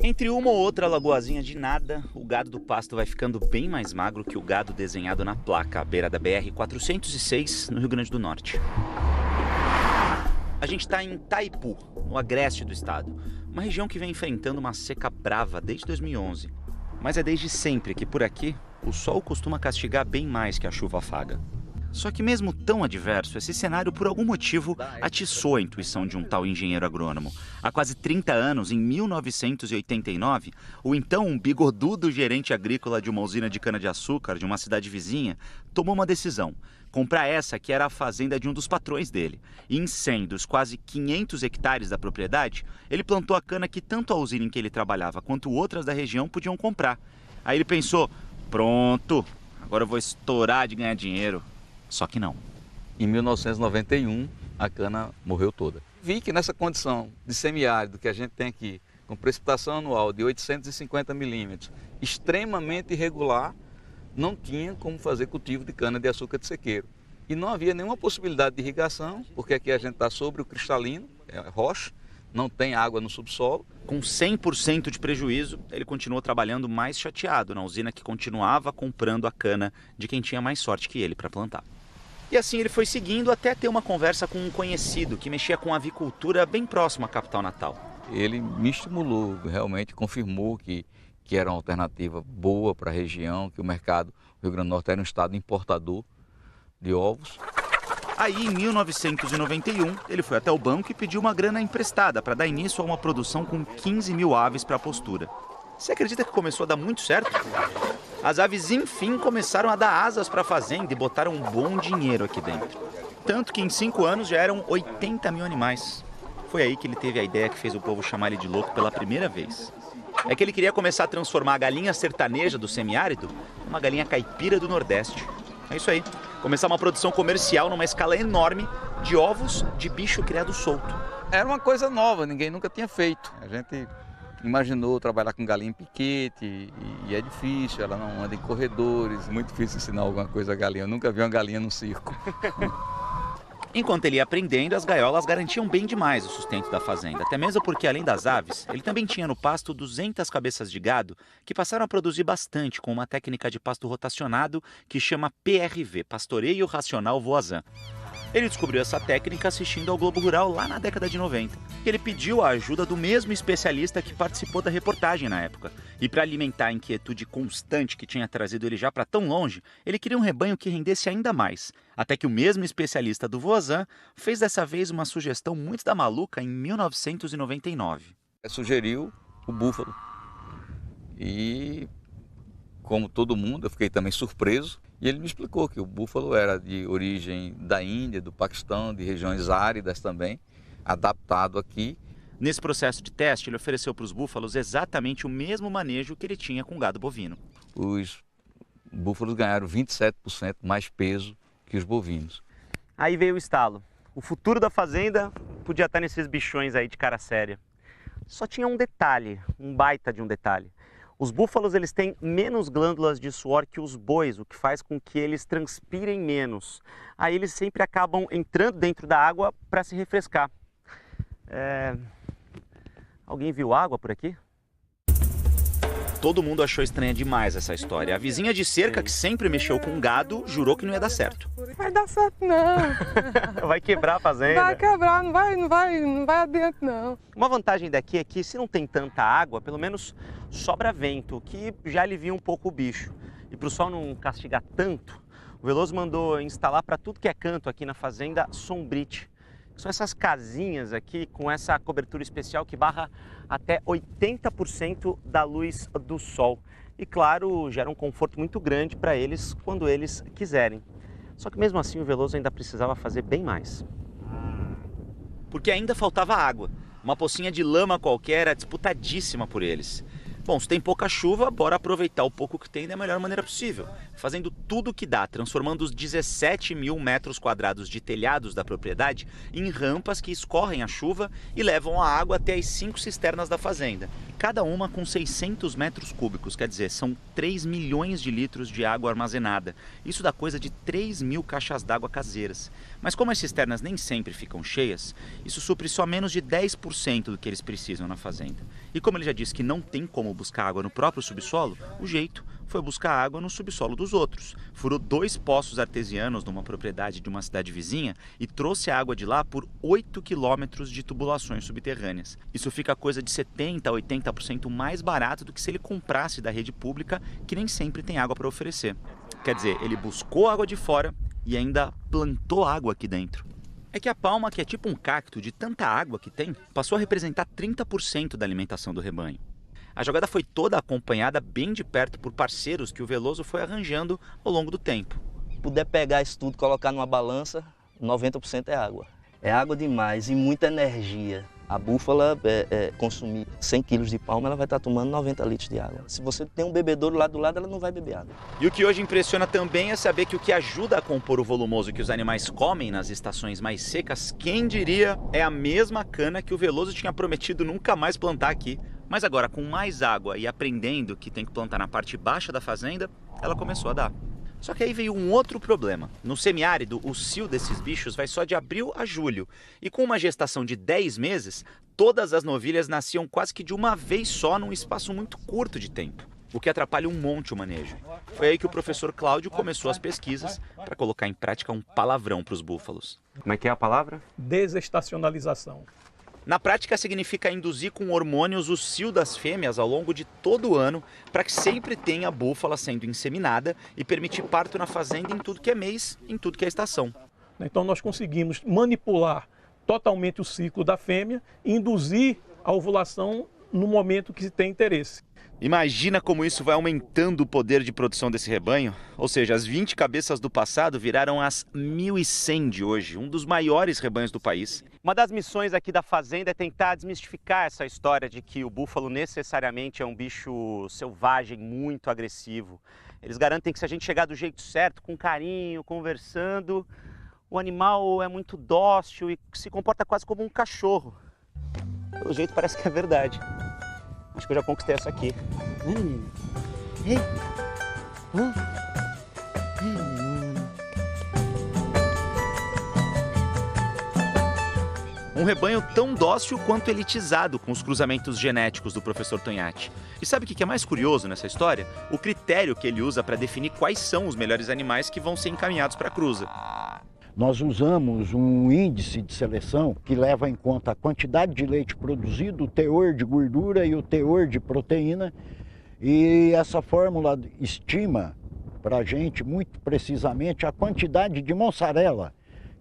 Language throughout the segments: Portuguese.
Entre uma ou outra lagoazinha de nada, o gado do pasto vai ficando bem mais magro que o gado desenhado na placa à beira da BR-406, no Rio Grande do Norte. A gente está em Itaipu, no agreste do estado, uma região que vem enfrentando uma seca brava desde 2011. Mas é desde sempre que por aqui o sol costuma castigar bem mais que a chuva afaga. Só que mesmo tão adverso, esse cenário por algum motivo atiçou a intuição de um tal engenheiro agrônomo. Há quase 30 anos, em 1989, o então bigodudo gerente agrícola de uma usina de cana-de-açúcar de uma cidade vizinha tomou uma decisão: comprar essa que era a fazenda de um dos patrões dele. E em 100 dos quase 500 hectares da propriedade, ele plantou a cana que tanto a usina em que ele trabalhava quanto outras da região podiam comprar. Aí ele pensou: pronto, agora eu vou estourar de ganhar dinheiro. Só que não. Em 1991, a cana morreu toda. Vi que nessa condição de semiárido que a gente tem aqui, com precipitação anual de 850 milímetros, extremamente irregular, não tinha como fazer cultivo de cana-de-açúcar de sequeiro. E não havia nenhuma possibilidade de irrigação, porque aqui a gente está sobre o cristalino, é rocha, não tem água no subsolo. Com 100% de prejuízo, ele continuou trabalhando mais chateado na usina que continuava comprando a cana de quem tinha mais sorte que ele para plantar. E assim ele foi seguindo até ter uma conversa com um conhecido que mexia com avicultura bem próximo à capital natal. Ele me estimulou, realmente confirmou que era uma alternativa boa para a região, que o mercado do Rio Grande do Norte era um estado importador de ovos. Aí, em 1991, ele foi até o banco e pediu uma grana emprestada para dar início a uma produção com 15 mil aves para a postura. Você acredita que começou a dar muito certo? As aves, enfim, começaram a dar asas para a fazenda e botaram um bom dinheiro aqui dentro. Tanto que em 5 anos já eram 80 mil animais. Foi aí que ele teve a ideia que fez o povo chamar ele de louco pela primeira vez. É que ele queria começar a transformar a galinha sertaneja do semiárido numa galinha caipira do Nordeste. É isso aí. Começar uma produção comercial numa escala enorme de ovos de bicho criado solto. Era uma coisa nova, ninguém nunca tinha feito. A gente imaginou trabalhar com galinha em piquete e é difícil, ela não anda em corredores, muito difícil ensinar alguma coisa a galinha. Eu nunca vi uma galinha no circo. Enquanto ele ia aprendendo, as gaiolas garantiam bem demais o sustento da fazenda, até mesmo porque, além das aves, ele também tinha no pasto 200 cabeças de gado que passaram a produzir bastante com uma técnica de pasto rotacionado que chama PRV, Pastoreio Racional Voisin. Ele descobriu essa técnica assistindo ao Globo Rural lá na década de 90. Ele pediu a ajuda do mesmo especialista que participou da reportagem na época. E para alimentar a inquietude constante que tinha trazido ele já para tão longe, ele queria um rebanho que rendesse ainda mais. Até que o mesmo especialista do Voisin fez dessa vez uma sugestão muito da maluca em 1999. Sugeriu o búfalo. E, como todo mundo, eu fiquei também surpreso. E ele me explicou que o búfalo era de origem da Índia, do Paquistão, de regiões áridas também, adaptado aqui. Nesse processo de teste, ele ofereceu para os búfalos exatamente o mesmo manejo que ele tinha com o gado bovino. Os búfalos ganharam 27% mais peso que os bovinos. Aí veio o estalo. O futuro da fazenda podia estar nesses bichões aí de cara séria. Só tinha um detalhe, um baita de um detalhe. Os búfalos eles têm menos glândulas de suor que os bois, o que faz com que eles transpirem menos. Aí eles sempre acabam entrando dentro da água para se refrescar. Alguém viu água por aqui? Todo mundo achou estranha demais essa história. A vizinha de cerca, que sempre mexeu com gado, jurou que não ia dar certo. Vai dar certo não. Vai quebrar a fazenda. Vai quebrar, não vai adiante não. Uma vantagem daqui é que se não tem tanta água, pelo menos sobra vento, que já alivia um pouco o bicho. E para o sol não castigar tanto, o Veloso mandou instalar para tudo que é canto aqui na fazenda sombrite. São essas casinhas aqui com essa cobertura especial que barra até 80% da luz do sol. E claro, gera um conforto muito grande para eles quando eles quiserem. Só que mesmo assim o Veloso ainda precisava fazer bem mais. Porque ainda faltava água. Uma pocinha de lama qualquer era disputadíssima por eles. Bom, se tem pouca chuva, bora aproveitar o pouco que tem da melhor maneira possível. Fazendo tudo o que dá, transformando os 17 mil metros quadrados de telhados da propriedade em rampas que escorrem a chuva e levam a água até as 5 cisternas da fazenda. cada uma com 600 metros cúbicos, quer dizer, são 3 milhões de litros de água armazenada. Isso dá coisa de 3.000 caixas d'água caseiras. Mas como as cisternas nem sempre ficam cheias, isso supre só menos de 10% do que eles precisam na fazenda. E como ele já disse que não tem como buscar água no próprio subsolo, o jeito foi buscar água no subsolo dos outros. Furou 2 poços artesianos numa propriedade de uma cidade vizinha e trouxe a água de lá por 8 quilômetros de tubulações subterrâneas. Isso fica coisa de 70% a 80% mais barato do que se ele comprasse da rede pública, que nem sempre tem água para oferecer. Quer dizer, ele buscou água de fora e ainda plantou água aqui dentro. É que a palma, que é tipo um cacto de tanta água que tem, passou a representar 30% da alimentação do rebanho. A jogada foi toda acompanhada bem de perto por parceiros que o Veloso foi arranjando ao longo do tempo. Se puder pegar isso tudo e colocar numa balança, 90% é água. É água demais e muita energia. A búfala consumir 100 quilos de palma, ela vai estar tomando 90 litros de água. Se você tem um bebedouro lá do lado, ela não vai beber água. E o que hoje impressiona também é saber que o que ajuda a compor o volumoso que os animais comem nas estações mais secas, quem diria, é a mesma cana que o Veloso tinha prometido nunca mais plantar aqui. Mas agora, com mais água e aprendendo que tem que plantar na parte baixa da fazenda, ela começou a dar. Só que aí veio um outro problema. No semiárido, o cio desses bichos vai só de abril a julho. E com uma gestação de 10 meses, todas as novilhas nasciam quase que de uma vez só num espaço muito curto de tempo, o que atrapalha um monte o manejo. Foi aí que o professor Cláudio começou as pesquisas para colocar em prática um palavrão para os búfalos. Como é que é a palavra? Desestacionalização. Na prática, significa induzir com hormônios o cio das fêmeas ao longo de todo o ano para que sempre tenha búfala sendo inseminada e permitir parto na fazenda em tudo que é mês, em tudo que é estação. Então nós conseguimos manipular totalmente o ciclo da fêmea e induzir a ovulação no momento que se tem interesse. Imagina como isso vai aumentando o poder de produção desse rebanho. Ou seja, as 20 cabeças do passado viraram as 1.100 de hoje, um dos maiores rebanhos do país. Uma das missões aqui da fazenda é tentar desmistificar essa história de que o búfalo necessariamente é um bicho selvagem, muito agressivo. Eles garantem que se a gente chegar do jeito certo, com carinho, conversando, o animal é muito dócil e se comporta quase como um cachorro. Pelo jeito parece que é verdade. Acho que eu já conquistei essa aqui. Ei! Um rebanho tão dócil quanto elitizado com os cruzamentos genéticos do professor Tonhatti. E sabe o que é mais curioso nessa história? O critério que ele usa para definir quais são os melhores animais que vão ser encaminhados para a cruza. Nós usamos um índice de seleção que leva em conta a quantidade de leite produzido, o teor de gordura e o teor de proteína. E essa fórmula estima para a gente muito precisamente a quantidade de mussarela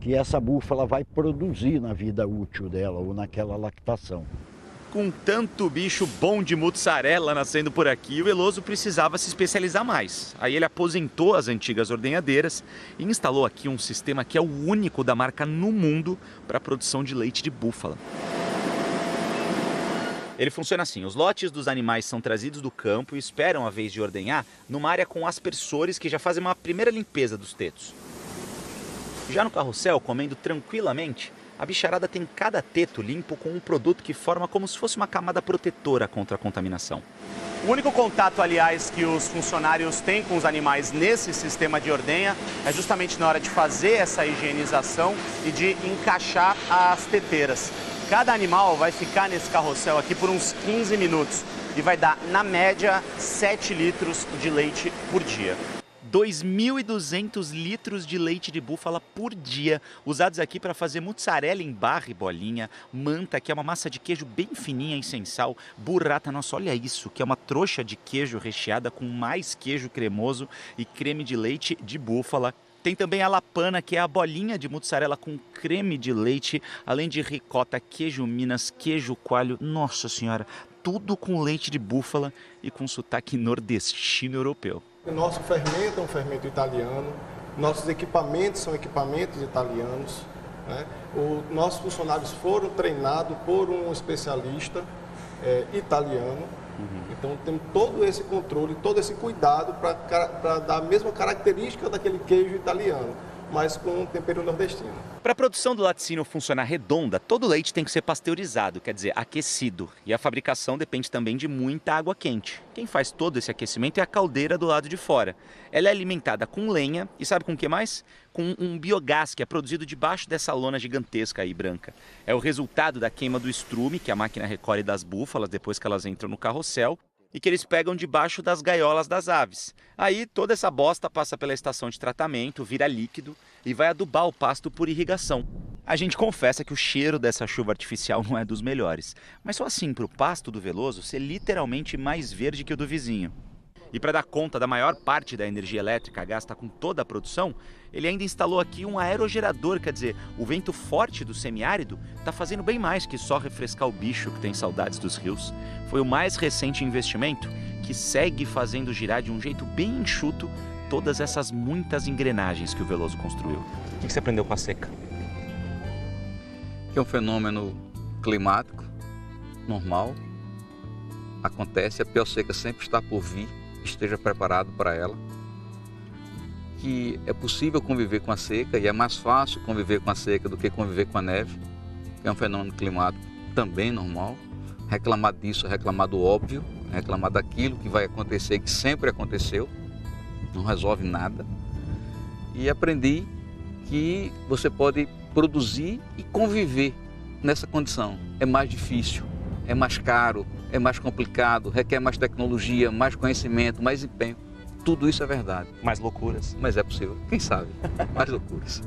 que essa búfala vai produzir na vida útil dela ou naquela lactação. Com tanto bicho bom de mussarela nascendo por aqui, o Veloso precisava se especializar mais. Aí ele aposentou as antigas ordenhadeiras e instalou aqui um sistema que é o único da marca no mundo para a produção de leite de búfala. Ele funciona assim, os lotes dos animais são trazidos do campo e esperam a vez de ordenhar numa área com aspersores que já fazem uma primeira limpeza dos tetos. Já no carrossel, comendo tranquilamente, a bicharada tem cada teto limpo com um produto que forma como se fosse uma camada protetora contra a contaminação. O único contato, aliás, que os funcionários têm com os animais nesse sistema de ordenha é justamente na hora de fazer essa higienização e de encaixar as teteiras. Cada animal vai ficar nesse carrossel aqui por uns 15 minutos e vai dar, na média, 7 litros de leite por dia. 2.200 litros de leite de búfala por dia, usados aqui para fazer mussarela em barra e bolinha, manta, que é uma massa de queijo bem fininha e sem sal, burrata, nossa, olha isso, que é uma trouxa de queijo recheada com mais queijo cremoso e creme de leite de búfala. Tem também a lapana, que é a bolinha de mussarela com creme de leite, além de ricota, queijo Minas, queijo coalho, nossa senhora, tudo com leite de búfala e com sotaque nordestino europeu. O nosso fermento é um fermento italiano, nossos equipamentos são equipamentos italianos, né? Os nossos funcionários foram treinados por um especialista italiano, então temos todo esse controle, todo esse cuidado para dar a mesma característica daquele queijo italiano. mas com tempero nordestino. Para a produção do laticínio funcionar redonda, todo leite tem que ser pasteurizado, quer dizer, aquecido. E a fabricação depende também de muita água quente. Quem faz todo esse aquecimento é a caldeira do lado de fora. Ela é alimentada com lenha e sabe com o que mais? Com um biogás que é produzido debaixo dessa lona gigantesca aí, branca. É o resultado da queima do estrume, que a máquina recolhe das búfalas depois que elas entram no carrossel, e que eles pegam debaixo das gaiolas das aves. Aí toda essa bosta passa pela estação de tratamento, vira líquido e vai adubar o pasto por irrigação. A gente confessa que o cheiro dessa chuva artificial não é dos melhores, mas só assim para o pasto do Veloso ser literalmente mais verde que o do vizinho. E para dar conta da maior parte da energia elétrica gasta com toda a produção, ele ainda instalou aqui um aerogerador, quer dizer, o vento forte do semiárido está fazendo bem mais que só refrescar o bicho que tem saudades dos rios. Foi o mais recente investimento que segue fazendo girar de um jeito bem enxuto todas essas muitas engrenagens que o Veloso construiu. O que você aprendeu com a seca? Que é um fenômeno climático normal, acontece, a pior seca sempre está por vir, esteja preparado para ela, que é possível conviver com a seca e é mais fácil conviver com a seca do que conviver com a neve, que é um fenômeno climático também normal. Reclamar disso é reclamar do óbvio, reclamar daquilo que vai acontecer, que sempre aconteceu, não resolve nada. E aprendi que você pode produzir e conviver nessa condição. É mais difícil, é mais caro, é mais complicado, requer mais tecnologia, mais conhecimento, mais empenho. Tudo isso é verdade. Mais loucuras. Mas é possível. Quem sabe? Mais loucuras.